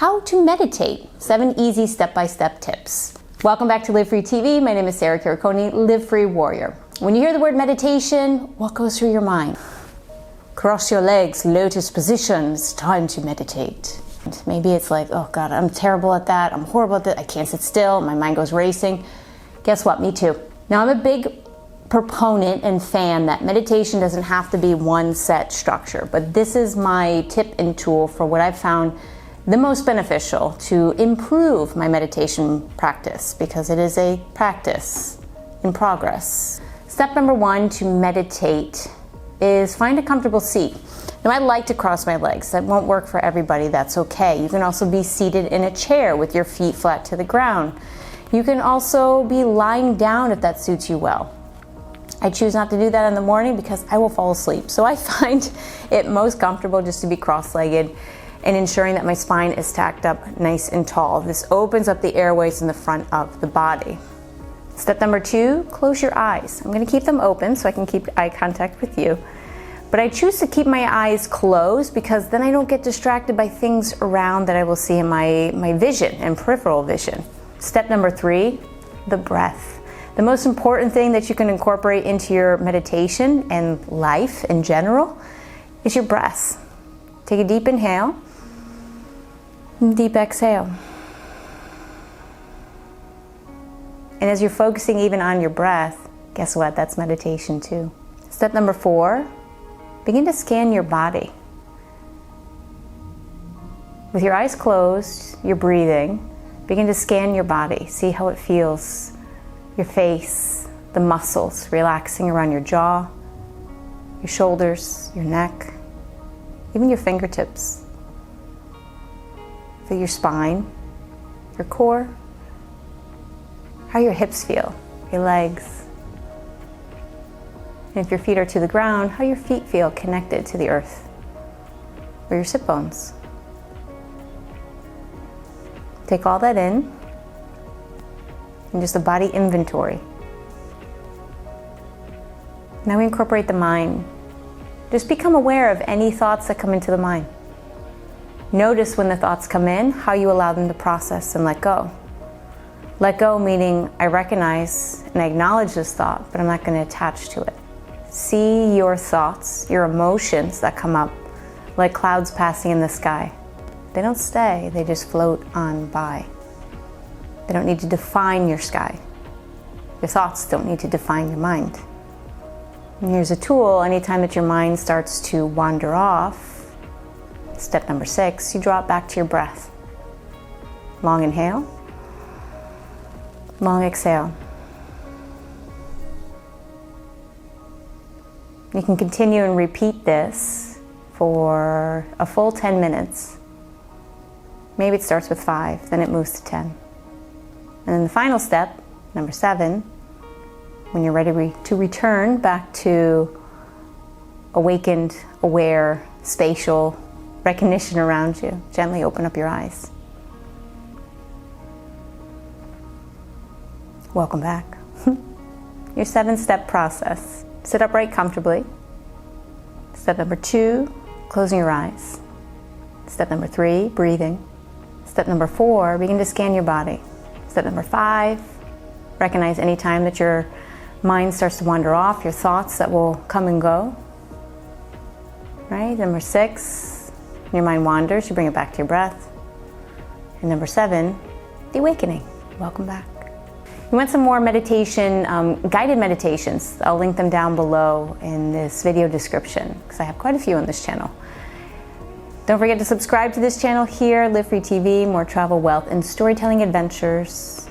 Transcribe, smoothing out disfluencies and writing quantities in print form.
how to meditate. 7 easy step-by-step tips. Welcome back to Live Free TV. My name is Sarah Kiriconi, Live Free Warrior. When you hear the word meditation, what goes through your mind? Cross your legs, lotus position, it's time to meditate. Maybe it's like, oh God, I'm terrible at that, I'm horrible at that, I can't sit still, my mind goes racing. Guess what, me too. Now I'm a big proponent and fan that meditation doesn't have to be one set structure, but this is my tip and tool for what I've found the most beneficial to improve my meditation practice, because it is a practice in progress. Step number 1 to meditate is find a comfortable seat. Now I like to cross my legs. That won't work for everybody, that's okay. You can also be seated in a chair with your feet flat to the ground. You can also be lying down if that suits you well. I choose not to do that in the morning because I will fall asleep. So I find it most comfortable just to be cross-legged and ensuring that my spine is stacked up nice and tall. This opens up the airways in the front of the body. Step number 2, close your eyes. I'm gonna keep them open so I can keep eye contact with you. But I choose to keep my eyes closed because then I don't get distracted by things around that I will see in my vision and peripheral vision. Step number 3, the breath. The most important thing that you can incorporate into your meditation and life in general is your breath. Take a deep inhale and deep exhale. And as you're focusing even on your breath, guess what? That's meditation too. Step number 4, begin to scan your body. With your eyes closed, you're breathing. Begin to scan your body. See how it feels. Your face, the muscles relaxing around your jaw, your shoulders, your neck, even your fingertips. Feel your spine, your core, how your hips feel, your legs. And if your feet are to the ground, how your feet feel connected to the earth, or your sit bones. Take all that in, and just a body inventory. Now we incorporate the mind. Just become aware of any thoughts that come into the mind. Notice when the thoughts come in, how you allow them to process and let go. Let go meaning I recognize and I acknowledge this thought, but I'm not going to attach to it. See your thoughts, your emotions that come up like clouds passing in the sky. They don't stay, they just float on by. They don't need to define your sky. Your thoughts don't need to define your mind. And here's a tool, anytime that your mind starts to wander off, step number 6, you draw it back to your breath. Long inhale, long exhale. You can continue and repeat this for a full 10 minutes. Maybe it starts with 5, then it moves to 10. And then the final step, number 7, when you're ready to return back to awakened, aware, spatial recognition around you, gently open up your eyes. Welcome back. Your 7-step process. Sit upright comfortably. Step number 2, closing your eyes. Step number 3, breathing. Step number 4, begin to scan your body. Step number 5, recognize any time that your mind starts to wander off, your thoughts that will come and go. Right? Number 6, when your mind wanders, you bring it back to your breath. And number 7, the awakening. Welcome back. You want some more meditation, guided meditations, I'll link them down below in this video description, because I have quite a few on this channel. Don't forget to subscribe to this channel here, Live Free TV, more travel, wealth, and storytelling adventures.